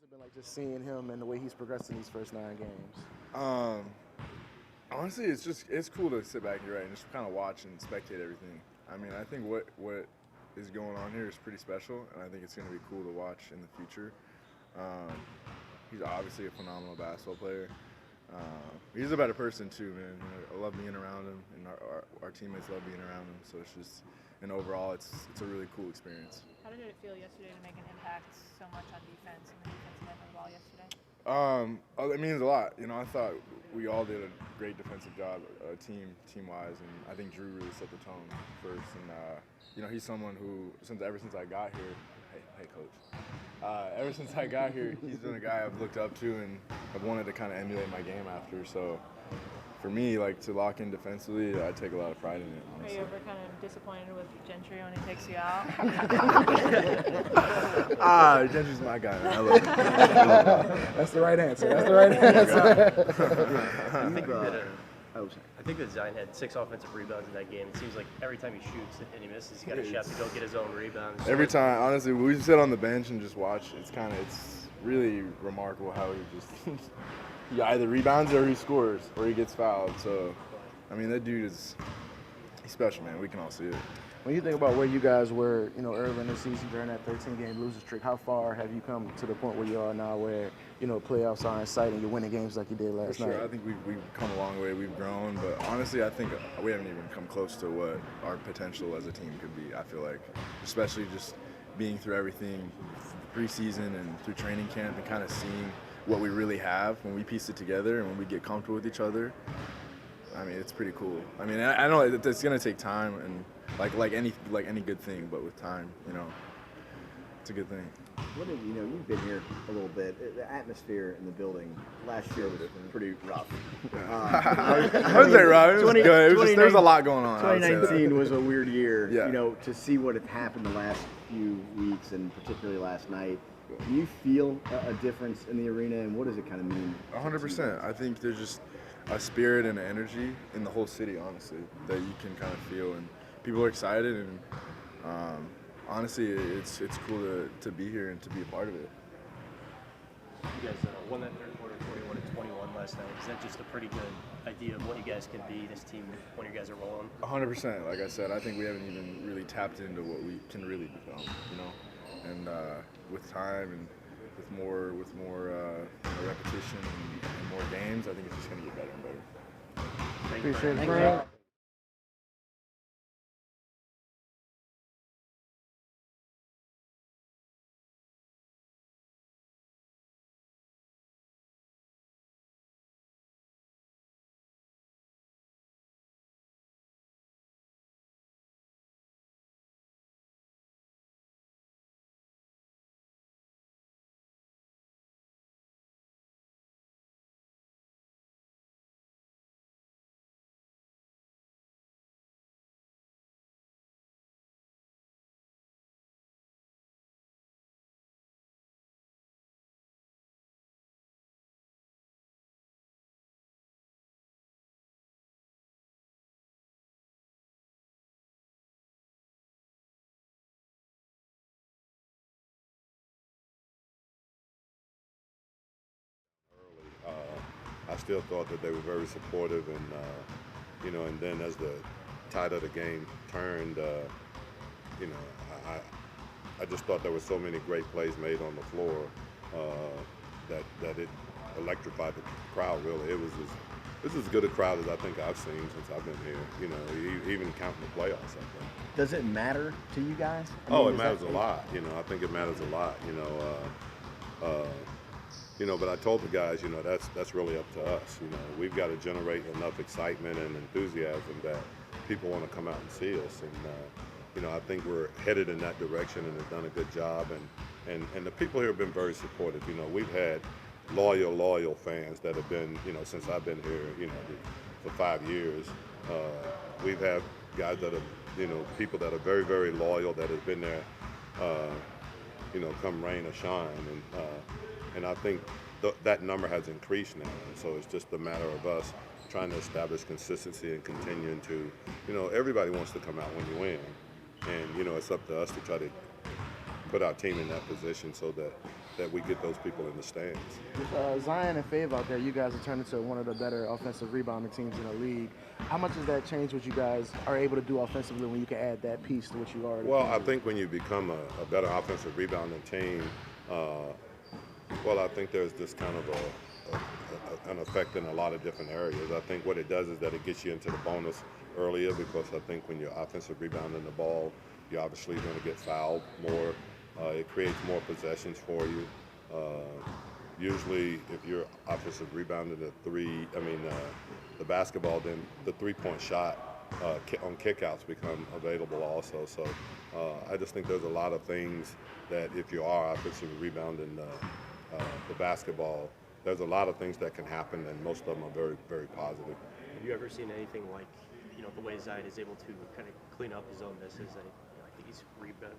it been like just seeing him and the way he's progressed in these first 9 games? Um, Honestly, it's cool to sit back here, right, and just kind of watch and spectate everything. I mean, I think what is going on here is pretty special, and I think it's going to be cool to watch in the future. Um, he's obviously a phenomenal basketball player. He's a better person too, man. I love being around him, and our teammates love being around him. So it's just, and overall, it's a really cool experience. How did it feel yesterday to make an impact so much on defense and the defensive end of the ball yesterday? It means a lot. I thought we all did a great defensive job, team-wise, and I think Drew really set the tone first. And he's someone who, ever since I got here, hey coach. Ever since I got here, he's been a guy I've looked up to and I've wanted to kind of emulate my game after. So for me, to lock in defensively, I take a lot of pride in it, honestly. Are you ever kind of disappointed with Gentry when he takes you out? Gentry's my guy, man. I love him. That's the right answer. That's the right answer. I think that Zion had 6 offensive rebounds in that game. It seems like every time he shoots and he misses, he's got a shot to go get his own rebound. Every time, honestly, we sit on the bench and just watch. It's really remarkable how he either rebounds or he scores or he gets fouled. So, I mean, that dude he's special, man. We can all see it. When you think about where you guys were, early in the season during that 13-game losing streak, how far have you come to the point where you are now where, playoffs are in sight and you're winning games like you did last night? I think we've come a long way. We've grown. But honestly, I think we haven't even come close to what our potential as a team could be, I feel like. Especially just being through everything, preseason and through training camp and kind of seeing what we really have when we piece it together and when we get comfortable with each other. I mean, it's pretty cool. I mean, I know it's going to take time and like any good thing, but with time, it's a good thing. You've been here a little bit. The atmosphere in the building last year was pretty rough. I would say rough. It was good. There was a lot going on. 2019 was a weird year. Yeah. To see what had happened the last few weeks and particularly last night. Do you feel a difference in the arena, and what does it kind of mean? 100%. I think there's just a spirit and an energy in the whole city, honestly, that you can kind of feel, and people are excited, and honestly, it's cool to be here and to be a part of it. You guys won that third quarter 41-21 last night. Is that just a pretty good idea of what you guys can be, this team, when you guys are rolling? 100%. Like I said, I think we haven't even really tapped into what we can really become, And with time and with more repetition and more games, I think it's just going to get better and better. Appreciate it, Frank. I still thought that they were very supportive, and and then as the tide of the game turned, I just thought there were so many great plays made on the floor that it electrified the crowd. Really, this is as good a crowd as I think I've seen since I've been here. Even counting the playoffs, I think. Does it matter to you guys? It matters a lot. I think it matters a lot. But I told the guys, that's really up to us. We've got to generate enough excitement and enthusiasm that people want to come out and see us. And I think we're headed in that direction and have done a good job. And the people here have been very supportive. We've had loyal fans that have been, since I've been here, for 5 years. We've had guys that have, people that are very, very loyal that have been there, come rain or shine. And I think that number has increased now. And so it's just a matter of us trying to establish consistency and continuing to, everybody wants to come out when you win. And, it's up to us to try to put our team in that position so that we get those people in the stands. With Zion and Fave out there, you guys have turned into one of the better offensive rebounding teams in the league. How much does that change what you guys are able to do offensively when you can add that piece to what you already Well, can I do? think when you become a better offensive rebounding team, I think there's this kind of an effect in a lot of different areas. I think what it does is that it gets you into the bonus earlier, because I think when you're offensive rebounding the ball, you're obviously going to get fouled more. It creates more possessions for you. Usually, if you're offensive rebounding the basketball, then the three-point shot on kickouts become available also. So I just think there's a lot of things that if you are offensive rebounding the basketball, there's a lot of things that can happen, and most of them are very, very positive. Have you ever seen anything like, the way Zion is able to kind of clean up his own misses? I think he's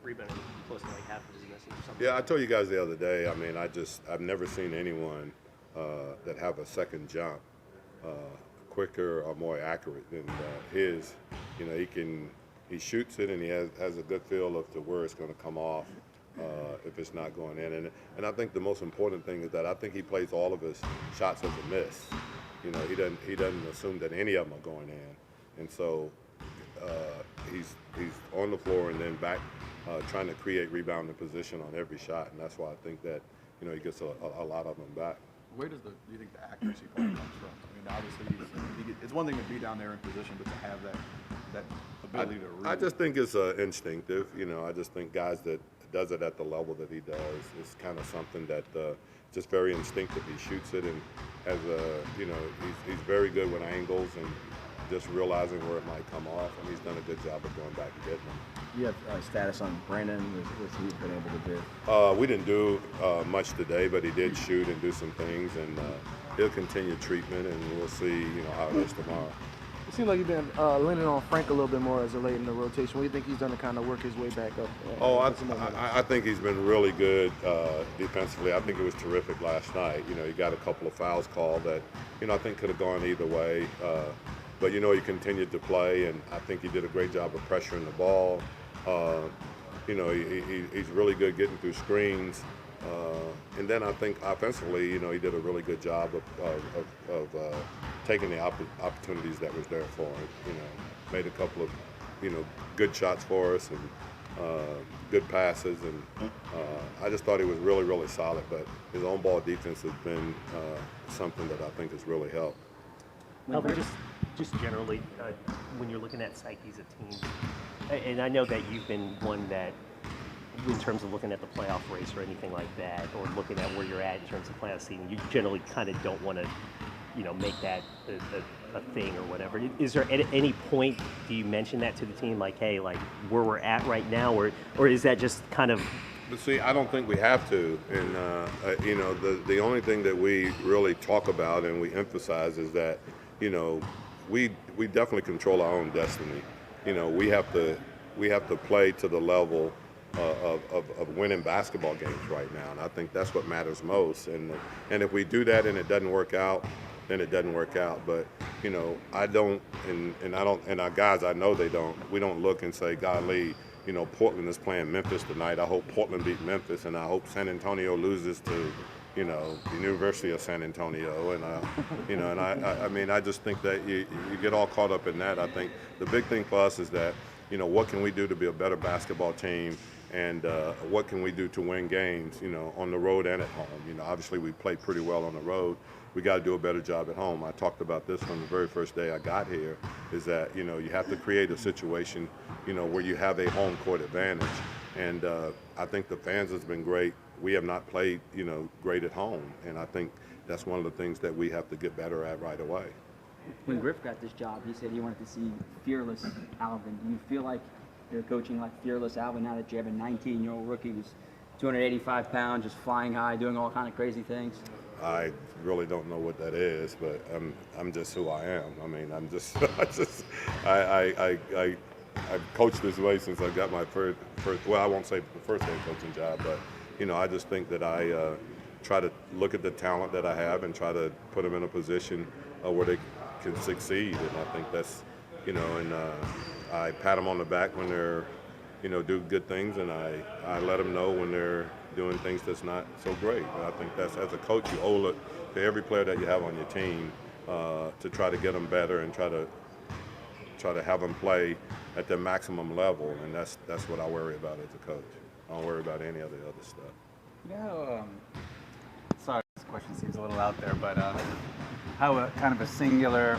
rebounding close to like half of his misses or something. Yeah, I told you guys the other day, I've never seen anyone that have a second jump quicker or more accurate than his. He shoots it, and he has a good feel of to where it's going to come off if it's not going in. And I think the most important thing is that I think he plays all of his shots as a miss. He doesn't assume that any of them are going in. And so he's on the floor and then back trying to create rebounding position on every shot, and that's why I think that he gets a lot of them back. Where do you think the accuracy part comes from? Obviously, it's one thing to be down there in position, but to have that ability to read. I just think it's instinctive. I just think guys that does it at the level that he does is kind of something that just very instinctive. He shoots it and has he's very good with angles and just realizing where it might come off, and he's done a good job of going back and getting them. Do you have status on Brandon with what he's been able to do? We didn't do much today, but he did shoot and do some things, and he'll continue treatment, and we'll see how it is tomorrow. It seems like you've been leaning on Frank a little bit more as of late in the rotation. What do you think he's done to kind of work his way back up? I think he's been really good defensively. I think it was terrific last night. He got a couple of fouls called that, I think could have gone either way. But, he continued to play, and I think he did a great job of pressuring the ball. He's really good getting through screens. And then I think offensively, he did a really good job of taking the opportunities that was there for him. Made a couple of, good shots for us and good passes. And I just thought he was really, really solid. But his own ball defense has been something that I think has really helped. Alvin, just generally, when you're looking at psyches of teams, and I know that you've been one that, in terms of looking at the playoff race or anything like that, or looking at where you're at in terms of playoff seeding, you generally kind of don't want to, make that a thing or whatever. Is there at any point do you mention that to the team, like, hey, like where we're at right now, or is that just kind of? But see, I don't think we have to, and the only thing that we really talk about and we emphasize is that we definitely control our own destiny. We have to play to the level of winning basketball games right now, and I think that's what matters most. And if we do that and it doesn't work out, then it doesn't work out. But I don't, and I don't, and our guys, I know they don't. We don't look and say, golly, Portland is playing Memphis tonight. I hope Portland beat Memphis, and I hope San Antonio loses to the University of San Antonio, and I just think that you get all caught up in that. I think the big thing for us is that, what can we do to be a better basketball team, and what can we do to win games, on the road and at home. Obviously we played pretty well on the road. We got to do a better job at home. I talked about this from the very first day I got here, is that, you have to create a situation, where you have a home court advantage. And I think the fans has been great. We have not played, great at home, and I think that's one of the things that we have to get better at right away. When Griff got this job, he said he wanted to see fearless Alvin. Do you feel like you're coaching like fearless Alvin now that you have a 19-year-old rookie who's 285 pounds, just flying high, doing all kind of crazy things? I really don't know what that is, but I'm just who I am. I've coached this way since I got my first. Well, I won't say the first head coaching job, but I just think that I try to look at the talent that I have and try to put them in a position where they can succeed. And I think that's, and I pat them on the back when they're do good things, and I let them know when they're doing things that's not so great. But I think that's, as a coach, you owe it to every player that you have on your team to try to get them better and try to have them play at their maximum level, and that's what I worry about as a coach. I don't worry about any of the other stuff. Sorry, this question seems a little out there, but how a kind of a singular,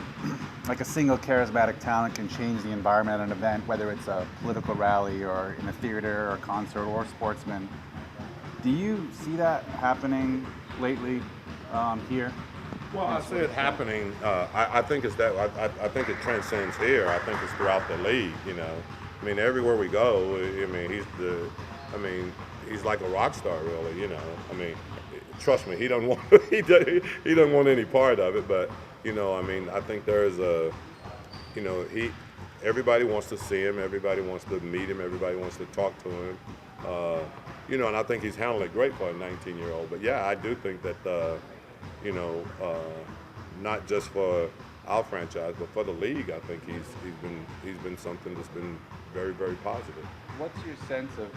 like a single charismatic talent can change the environment at an event, whether it's a political rally or in a theater or concert or sportsman. Do you see that happening lately here? Well, I see it happening. I think it's that. I think it transcends here. I think it's throughout the league. I mean, everywhere we go. I mean, he's like a rock star, really. I mean, trust me, he doesn't want he doesn't want any part of it. But I mean, I think there's everybody wants to see him. Everybody wants to meet him. Everybody wants to talk to him. And I think he's handled it great for a 19-year-old. But yeah, I do think that. Not just for our franchise, but for the league, I think he's been something that's been very, very positive. What's your sense of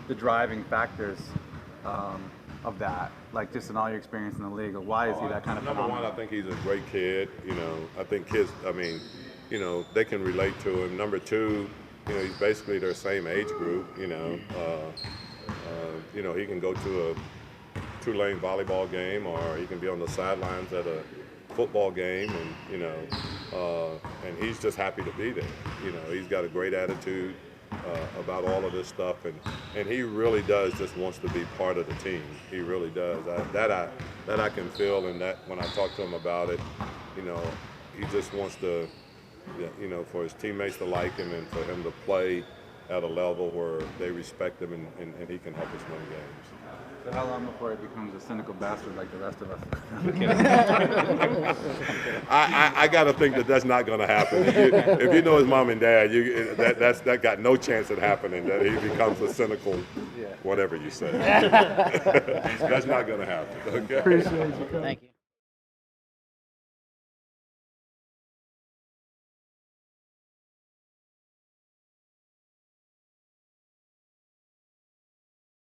the driving factors of that? Like just in all your experience in the league, or why is he that kind of Number phenomenon? one, I think he's a great kid. I think kids, they can relate to him. Number two, he's basically their same age group. He can go to a two-lane volleyball game, or he can be on the sidelines at a football game, and he's just happy to be there. He's got a great attitude about all of this stuff, and he really does just wants to be part of the team. He really does. That I can feel, and that when I talk to him about it, he just wants to, for his teammates to like him and for him to play at a level where they respect him and he can help us win games. So how long before he becomes a cynical bastard like the rest of us? I got to think that that's not going to happen. If you know his mom and dad, that got no chance of happening, that he becomes a cynical, whatever you say. That's not going to happen. Okay? Appreciate you. Thank you.